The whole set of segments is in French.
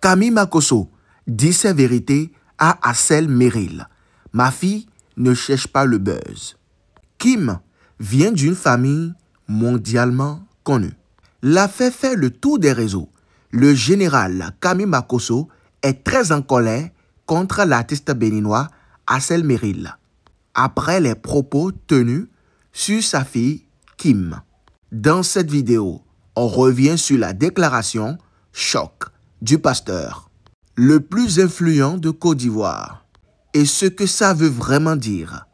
Camille Makosso dit ses vérités à Hassel Merrill. Ma fille ne cherche pas le buzz. Kim vient d'une famille mondialement connue. L'affaire fait le tour des réseaux. Le général Camille Makosso est très en colère contre l'artiste béninois Hassel Merrill après les propos tenus sur sa fille Kim. Dans cette vidéo, on revient sur la déclaration choc du pasteur, le plus influent de Côte d'Ivoire, et ce que ça veut vraiment dire.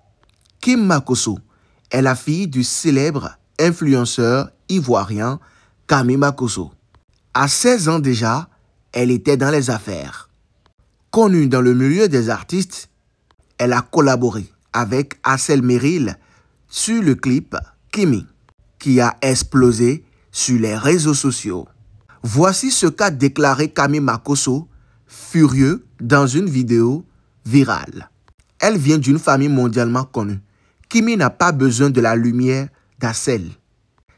Kim Makosso est la fille du célèbre influenceur ivoirien Camille Makosso. À 16 ans déjà, elle était dans les affaires. Connue dans le milieu des artistes, elle a collaboré avec Hassel Merrill sur le clip Kimi, qui a explosé sur les réseaux sociaux. Voici ce qu'a déclaré Camille Makosso, furieux, dans une vidéo virale. Elle vient d'une famille mondialement connue. Kimi n'a pas besoin de la lumière d'Hassel.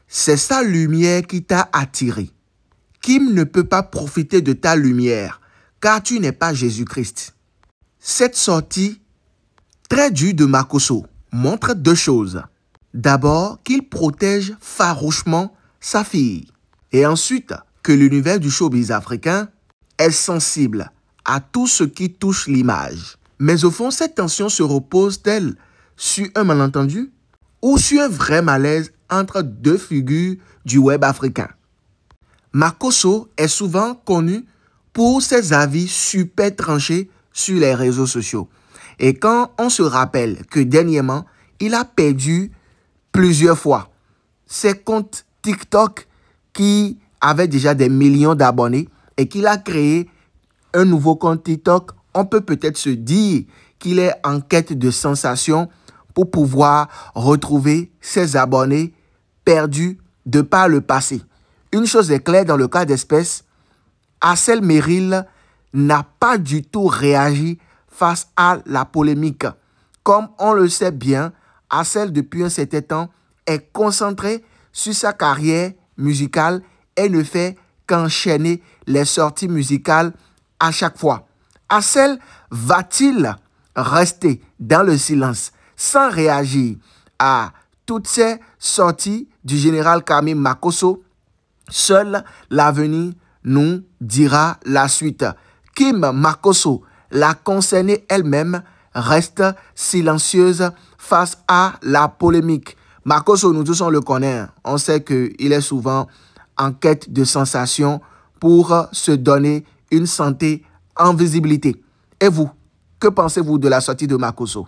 C'est sa lumière qui t'a attiré. Kim ne peut pas profiter de ta lumière, car tu n'es pas Jésus-Christ. Cette sortie très dure de Makosso montre deux choses. D'abord, qu'il protège farouchement sa fille. Et ensuite, que l'univers du showbiz africain est sensible à tout ce qui touche l'image. Mais au fond, cette tension se repose-t-elle sur un malentendu ou sur un vrai malaise entre deux figures du web africain? Makosso est souvent connu pour ses avis super tranchés sur les réseaux sociaux. Et quand on se rappelle que dernièrement, il a perdu plusieurs fois ses comptes TikTok qui avaient déjà des millions d'abonnés et qu'il a créé un nouveau compte TikTok, on peut peut-être se dire qu'il est en quête de sensation pour pouvoir retrouver ses abonnés perdus de par le passé. Une chose est claire dans le cas d'espèce, Hassel Merrill n'a pas du tout réagi face à la polémique. Comme on le sait bien, Hassel depuis un certain temps est concentré sur sa carrière musicale et ne fait qu'enchaîner les sorties musicales à chaque fois. Hassel va-t-il rester dans le silence sans réagir à toutes ces sorties du général Camille Makosso? Seul l'avenir nous dira la suite. Kim Makosso, la concernée elle-même, reste silencieuse face à la polémique. Makosso, nous tous on le connaît. On sait qu'il est souvent en quête de sensation pour se donner une santé en visibilité. Et vous, que pensez-vous de la sortie de Makosso?